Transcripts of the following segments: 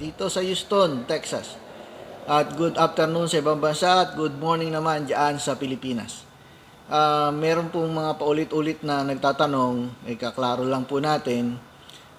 dito sa Houston, Texas. At good afternoon sa ibang bansa at good morning naman dyan sa Pilipinas. Meron pong mga paulit-ulit na nagtatanong, kaklaro lang po natin.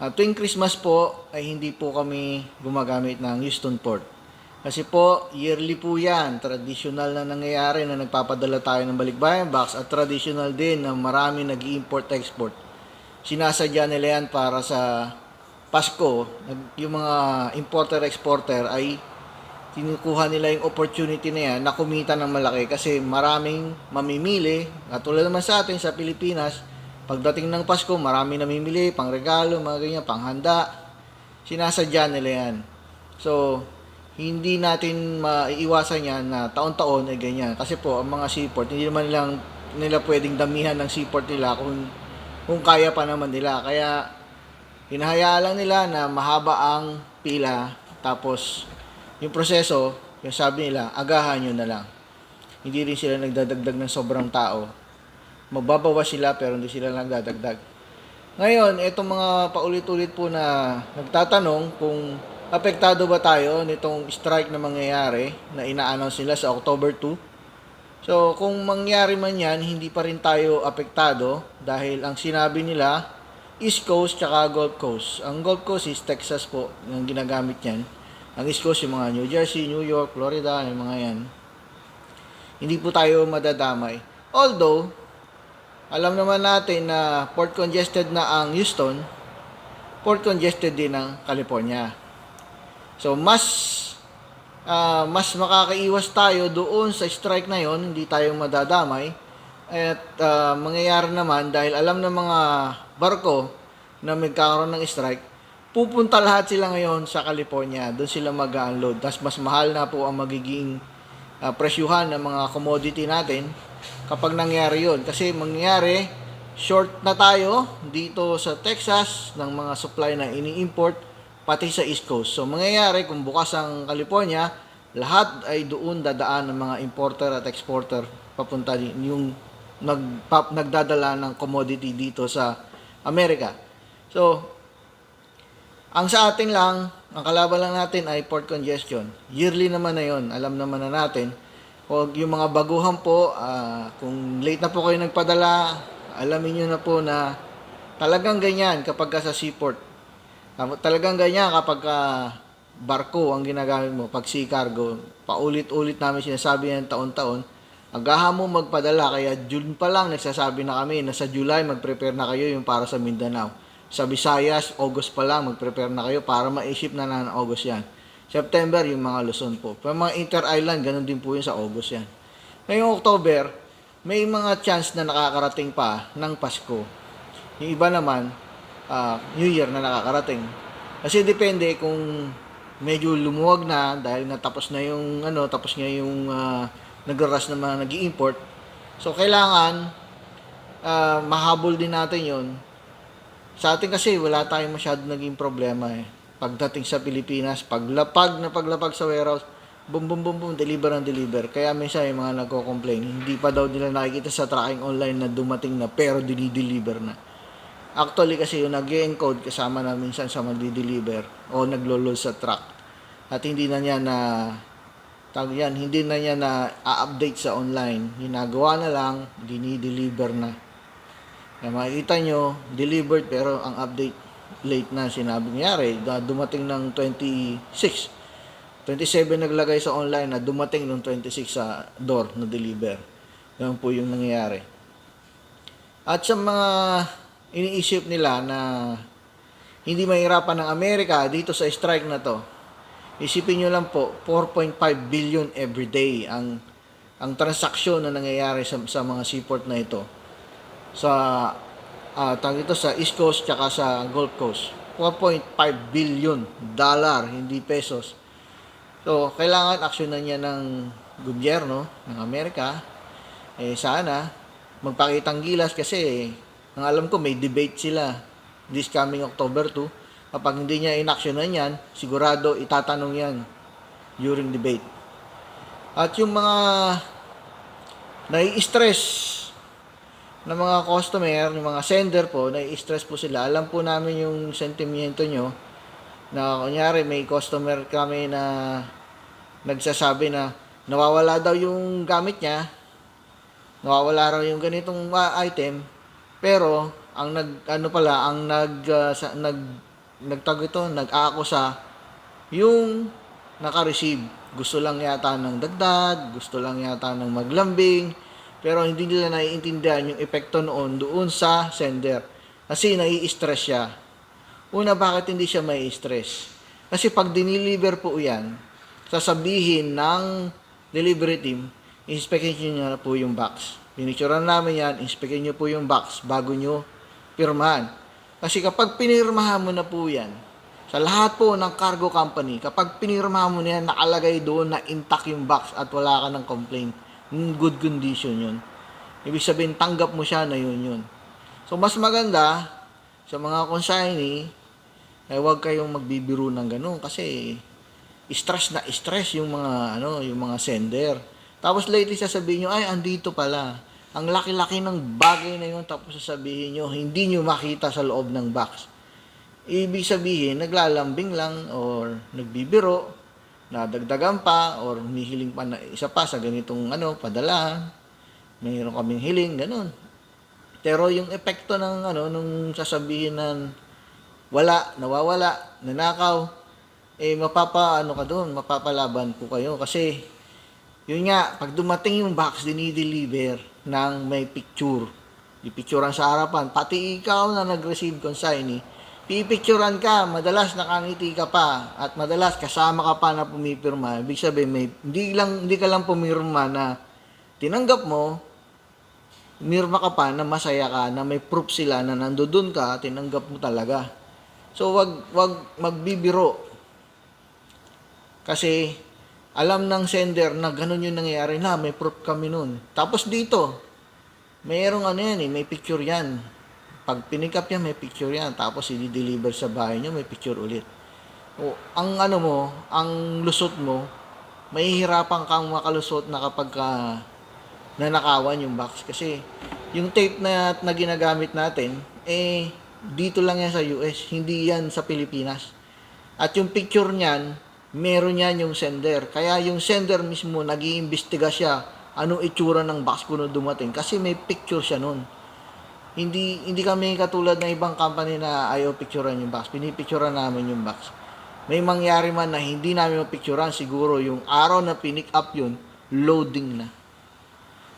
Tuwing Christmas po ay hindi po kami gumagamit ng Houston Port. Kasi po, yearly po yan. Traditional na nangyayari na nagpapadala tayo ng balikbayan box at traditional din na marami nag-import-export. Sinasadya nila yan para sa Pasko. Yung mga importer-exporter ay kinukuha nila yung opportunity na yan na kumita ng malaki kasi maraming mamimili. At tulad naman sa atin sa Pilipinas, pagdating ng Pasko, marami namimili, pang regalo, mga ganyan, panghanda. Sinasadya nila yan. So, hindi natin maiiwasan yan na taon-taon ay ganyan. Kasi po, ang mga seaport, hindi naman lang nila pwedeng damihan ng seaport nila kung kaya pa naman nila. Kaya, hinahayaan lang nila na mahaba ang pila. Tapos, yung proseso, yung sabi nila, agahan nyo na lang. Hindi rin sila nagdadagdag ng sobrang tao. Magbabawas sila pero hindi sila nagdadagdag. Ngayon, itong mga paulit-ulit po na nagtatanong kung apektado ba tayo nitong strike na mangyayari na ina-announce nila sa October 2. So, kung mangyari man yan, hindi pa rin tayo apektado dahil ang sinabi nila, East Coast tsaka Gulf Coast. Ang Gulf Coast is Texas po, yung ginagamit yan. Ang East Coast yung mga New Jersey, New York, Florida, yung mga yan. Hindi po tayo madadamay. Although, alam naman natin na port congested na ang Houston, port congested din ang California. So, mas makakaiwas tayo doon sa strike na yon, hindi tayo madadamay. At mangyayari naman dahil alam ng mga barko na magkakaroon ng strike, pupunta lahat sila ngayon sa California. Doon sila mag-unload. Tapos mas mahal na po ang magiging presyuhan ng mga commodity natin kapag nangyari yon. Kasi mangyayari, short na tayo dito sa Texas ng mga supply na ini-import pati sa East Coast. So, mangyayari kung bukas ang California, lahat ay doon dadaan ng mga importer at exporter papunta din yung nagdadala ng commodity dito sa Amerika. So, ang sa atin lang, ang kalaban lang natin ay port congestion. Yearly naman na yon, alam naman na natin. Huwag yung mga baguhan po, kung late na po kayo nagpadala, alamin nyo na po na talagang ganyan kapag sa seaport. Talagang ganyan kapag barko ang ginagamit mo, pag sea cargo, paulit-ulit namin sinasabi yan taon-taon, agahan mo magpadala, kaya June pa lang nagsasabi na kami na sa July mag-prepare na kayo yung para sa Mindanao. Sa Visayas, August pa lang mag-prepare na kayo para ma-ship na ng August yan. September, yung mga Luzon po. Pero mga inter-island, ganun din po yun sa August yan. Ngayong October, may mga chance na nakakarating pa ng Pasko. Yung iba naman, New Year na nakakarating. Kasi depende kung medyo lumuwag na dahil natapos na yung tapos nga yung nag-rush na mga nag-i-import. So kailangan mahabol din natin 'yon. Sa atin kasi wala tayong masyado naging problema eh. Pagdating sa Pilipinas, paglapag sa warehouse, boom boom boom boom, deliver and deliver. Kaya minsan yung mga nagko-complain, hindi pa daw nila nakikita sa tracking online na dumating na pero dinideliver na. Actually kasi yung nag-encode kasama na minsan sa mag-deliver o naglo-load sa truck. At hindi na niya na update sa online. Ginagawa na lang, dinideliver na. Kaya makikita nyo, delivered pero ang update late na. Sinabi nangyari, dumating ng 27 naglagay sa online na dumating ng 26 sa door na deliver. Yan po yung nangyayari. At sa mga iniisip nila na hindi mahirapan ng Amerika dito sa strike na to, isipin nyo lang po, 4.5 billion every day ang transaksyon na nangyayari sa mga seaport na ito sa sa East Coast tsaka sa Gulf Coast. 4.5 billion dollar, hindi pesos. So, kailangan aksyonan niya ng gobyerno ng Amerika. Sana magpakitang gilas kasi ang alam ko may debate sila this coming October 2. Kapag hindi niya inaksyonan yan, sigurado itatanong yan during debate. At yung mga nai-stress na mga customer, yung mga sender po, nai-stress po sila. Alam po namin yung sentimento nyo Na kunyari may customer kami na nagsasabi na nawawala daw yung gamit niya, nawawala raw yung ganitong item, pero ang nagtag ito, nag-aakusa yung naka-receive. Gusto lang yata ng dagdag, gusto lang yata ng maglambing, pero hindi nila naiintindihan yung epekto noon doon sa sender. Kasi nai-stress siya. Una, bakit hindi siya mai-stress? Kasi pag diniliver po yan, sasabihin ng delivery team, inspekin nyo na po yung box. Pinicturean namin yan, inspekin nyo po yung box bago nyo pirmahan. Kasi kapag pinirmahan mo na po yan, sa lahat po ng cargo company, kapag pinirmahan mo na yan, nakalagay doon na intact yung box at wala ka ng complaint. Good condition yun. Ibig sabihin, tanggap mo siya na yun. So, mas maganda sa mga consignee, huwag kayong magbibiro ng ganun kasi stress yung mga sender. Tapos lately sasabihin nyo, ay, andito pala. Ang laki-laki ng bagay na yun, tapos sasabihin nyo, hindi nyo makita sa loob ng box. Ibig sabihin, naglalambing lang or nagbibiro, nadagdagan pa, or humihiling pa na isa pa sa ganitong padala. Mayroon kaming hiling, ganun. Pero yung epekto ng nung sasabihin na nawawala, nanakaw, mapapalaban po kayo kasi yun nga, pag dumating yung box, dinideliver ng may picture. Ipicturean sa harapan. Pati ikaw na nag-receive consignee, pipicturean ka, madalas nakangiti ka pa, at madalas kasama ka pa na pumipirma. Ibig sabihin, hindi ka lang pumirma na tinanggap mo, mirma ka pa na masaya ka, na may proof sila na nandoon ka, tinanggap mo talaga. So, wag magbibiro. Kasi, alam ng sender na ganun yung nangyayari na, may proof kami nun. Tapos dito, mayroong may picture yan. Pag pinikap yan, may picture yan. Tapos i-deliver sa bahay nyo, may picture ulit. O, ang lusot mo, mahihirapan kang makalusot na kapag nanakawan yung box. Kasi, yung tape na ginagamit natin, dito lang yan sa US, hindi yan sa Pilipinas. At yung picture niyan, meron yan yung sender. Kaya yung sender mismo, nag-iimbestiga siya anong itsura ng box kung dumating. Kasi may picture siya nun. Hindi kami katulad ng ibang company na ayaw picturean yung box. Pinipicturean namin yung box. May mangyari man na hindi namin mapicturean, siguro yung araw na pinick up yun, loading na.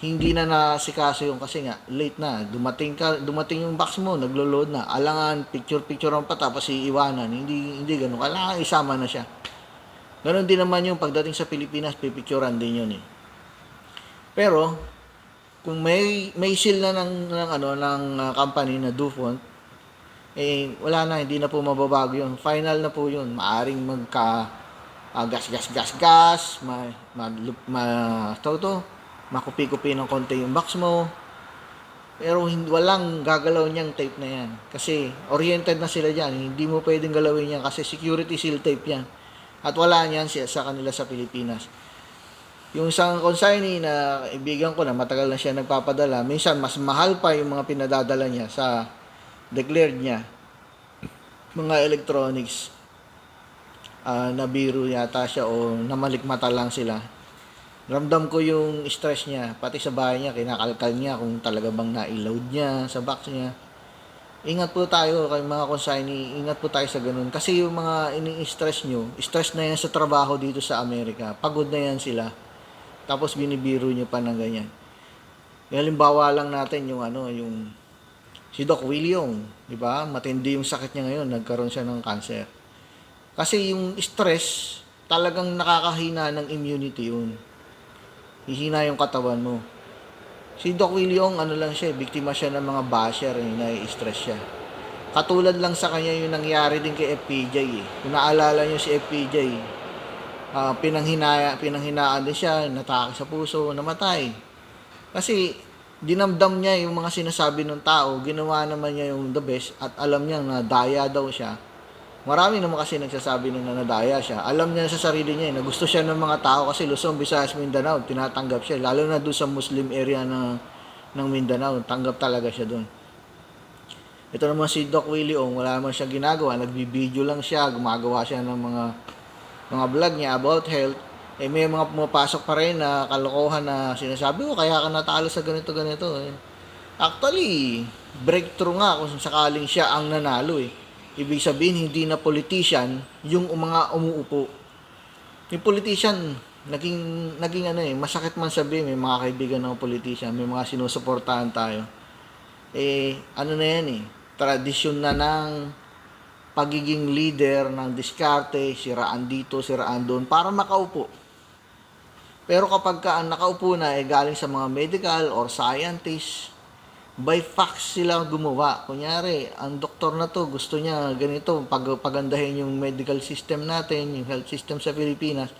Hindi na nasikaso yung kasi nga, late na. Dumating yung box mo, naglo-load na. Alangan, picture-picturean pa tapos iiwanan. Hindi ganun. Kailangan isama na siya. Ganon din naman yung pagdating sa Pilipinas, pipicturean din yun eh. Pero, kung may seal na ng company na DuPont, wala na, hindi na po mababago yun. Final na po yun. Maaring gas, makupi-kupi ng konti yung box mo. Pero walang gagalaw niyang tape na yan. Kasi oriented na sila dyan. Hindi mo pwedeng galawin yan kasi security seal tape yan. At wala niyan sa kanila sa Pilipinas. Yung isang consignee na ibigan ko na matagal na siya nagpapadala, minsan mas mahal pa yung mga pinadadala niya sa declared niya. Mga electronics. Nabiro yata siya o namalikmata lang sila. Ramdam ko yung stress niya. Pati sa bahay niya, kinakalkal niya kung talaga bang na-load niya sa box niya. Ingat po tayo kay mga consignee, ingat po tayo sa ganun. Kasi yung mga ini-stress nyo, stress na yan sa trabaho dito sa Amerika. Pagod na yan sila. Tapos binibiro nyo pa ng ganyan. Halimbawa lang natin yung si Doc William, di ba? Matindi yung sakit niya ngayon, nagkaroon siya ng cancer. Kasi yung stress, talagang nakakahina ng immunity yun. Hihina yung katawan mo. Si Doc William, lang siya, biktima siya ng mga basher, nai-stress siya. Katulad lang sa kanya yung nangyari din kay FPJ eh. Kung naalala nyo si FPJ, pinanghinaan din siya, natake sa puso, namatay. Kasi dinamdam niya yung mga sinasabi ng tao, ginawa naman niya yung the best at alam niya na daya daw siya. Marami naman kasi nagsasabi na nadaya siya. Alam niya sa sarili niya na gusto siya ng mga tao kasi Luzon, Visayas, Mindanao, tinatanggap siya. Lalo na doon sa Muslim area ng Mindanao, tanggap talaga siya doon. Ito naman si Doc Willie Ong, wala naman siya ginagawa, nagbibideo lang siya, gumagawa siya ng mga vlog niya about health. Eh may mga pumapasok pa rin na kalokohan na sinasabi ko, kaya ka natalo sa ganito ganito. Actually, breakthrough nga kung sakaling siya ang nanalo eh. Ibig sabihin, hindi na politician yung mga umuupo. Yung politician, naging ano eh, masakit man sabihin, may mga kaibigan ng politician, may mga sinusuportahan tayo. Eh, ano na yan eh, tradisyon na ng pagiging leader ng diskarte, siraan dito, siraan doon, para makaupo. Pero kapag ang nakaupo na eh, galing sa mga medical or scientist, by facts sila gumawa. Kunyari, ang doktor na to, gusto niya ganito, pagandahin yung medical system natin, yung health system sa Pilipinas.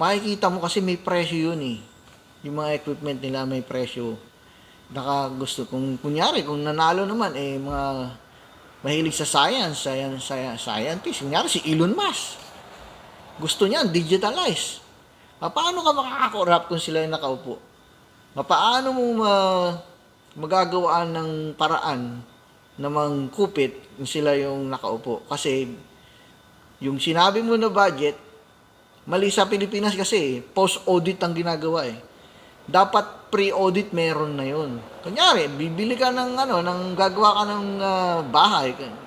Makikita mo kasi may presyo yun eh. Yung mga equipment nila may presyo. Gusto, kung kunyari, kung nanalo naman, eh, mga mahilig sa scientist. Kunyari, si Elon Musk. Gusto niya, digitalize. Paano ka makakakorap kung sila yung nakaupo? Paano mo magagawaan ng paraan na mangkupit kung sila yung nakaupo? Kasi, yung sinabi mo na budget, mali sa Pilipinas kasi, post-audit ang ginagawa eh. Dapat pre-audit meron na yun. Kunyari, bibili ka ng gagawa ka ng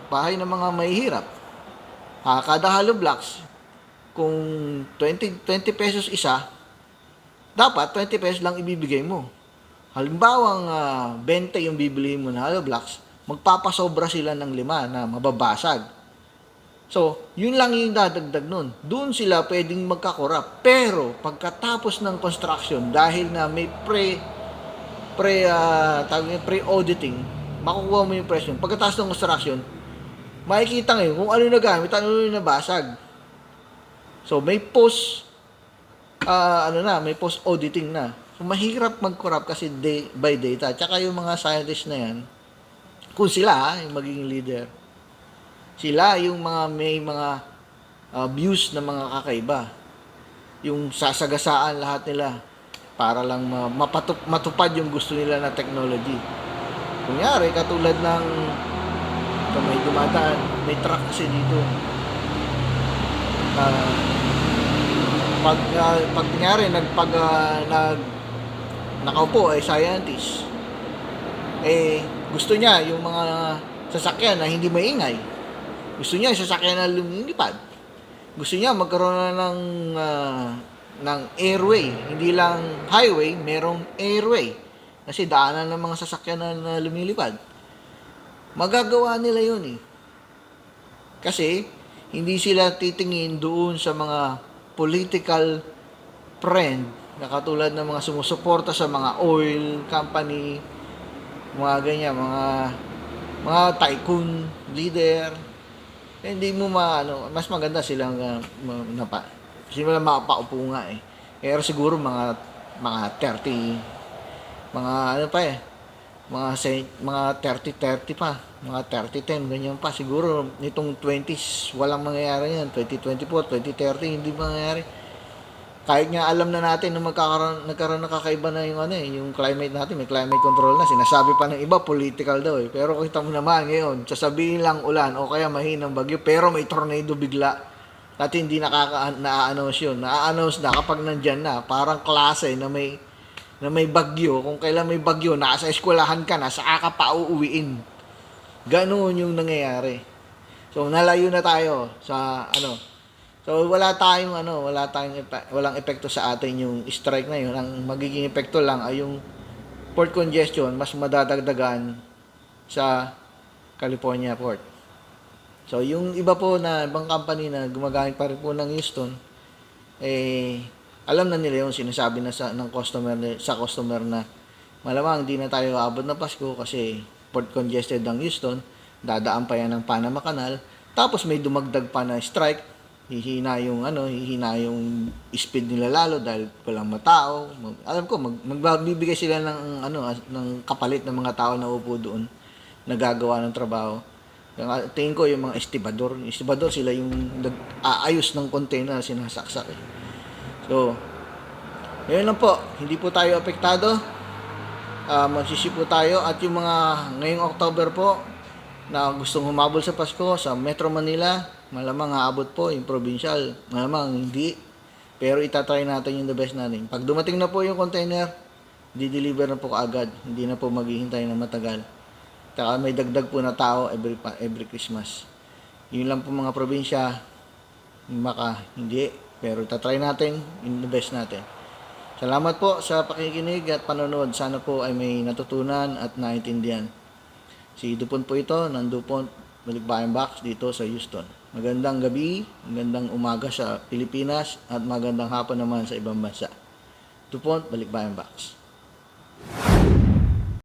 bahay ng mga mahihirap. Kada hollow blocks, kung 20 pesos isa, dapat 20 pesos lang ibibigay mo. Halimbawang 20 yung bibili mo na hollow blocks, magpapasobra sila ng 5 na mababasag. So, yun lang yung dadagdag nun. Doon sila pwedeng magkakorap. Pero, pagkatapos ng construction, dahil na may pre-auditing, makukuha mo yung presyo. Pagkatapos ng construction, makikita ngayon kung ano na gamit, ano na nabasag. So, may may post-auditing na. So, mahirap mag-corrupt kasi by data. Tsaka yung mga scientists na yan, kung sila, yung magiging leader, sila yung may mga views na mga kakaiba. Yung sasagasaan lahat nila para lang matupad yung gusto nila na technology. Kunyari, katulad ng may dumadaan, may truck kasi dito. Pag kunyari, nakaupo ay scientist, eh, gusto niya yung mga sasakyan na hindi maingay. Gusto niya sasakyan na lumilipad. Gusto niya magkaroon na ng airway. Hindi lang highway, merong airway. Kasi daanan ng mga sasakyan na lumilipad. Magagawa nila yun eh. Kasi hindi sila titingin doon sa mga political friend na katulad ng mga sumusuporta sa mga oil company, mga ganyan, mga tycoon leader. Hindi mo mas maganda silang sila makapaupo nga eh. Pero siguro mga 30, mga mga 30-30 pa, mga 30-10, ganyan pa. Siguro nitong 20s, walang mangyayari yan. 2024, 2030, hindi mangyayari. Kahit nga alam na natin na nagkaroon ng kakaiba na yung climate natin, may climate control na. Sinasabi pa ng iba, political daw eh. Pero kita mo naman ngayon, sasabihin lang ulan o kaya mahinang bagyo, pero may tornado bigla. At hindi na-announce yun. Na-announce na kapag nandyan na, parang klase na may bagyo. Kung kailan may bagyo, nasa eskwelahan ka na, saka ka pa uuwiin. Ganoon yung nangyayari. So, nalayo na tayo sa So, walang epekto sa atin yung strike na yun. Ang magiging epekto lang ay yung port congestion, mas madadagdagan sa California port. So, yung iba po na ibang company na gumagamit pa rin po ng Houston, alam na nila yung sinasabi na sa customer na malamang hindi na tayo abot na Pasko kasi port congested ang Houston, dadaan pa yan ng Panama Canal, tapos may dumagdag pa na strike, hihina yung speed nila lalo dahil walang matao. Alam ko magbibigay sila ng kapalit ng mga tao na upo doon nagagawa ng trabaho. Tingin ko yung mga estibador sila yung nag-aayos ng container na sinasaksak eh. So, yun lang po, hindi po tayo apektado. Magsisi po tayo at yung mga ngayong October po, na gustong humabol sa Pasko sa Metro Manila, malamang haabot po yung provincial, malamang hindi. Pero itatry natin yung the best natin. Pag dumating na po yung container, di-deliver na po kaagad. Hindi na po maghihintay na matagal. Taka may dagdag po na tao every Christmas. Yun lang po mga probinsya, baka hindi. Pero itatry natin yung the best natin. Salamat po sa pakikinig at panonood. Sana po ay may natutunan at naintindihan. Si Dupont po ito, ng Dupont Balikbayan Box dito sa Houston. Magandang gabi, magandang umaga sa Pilipinas at magandang hapon naman sa ibang bansa. Dupont Balikbayan Box.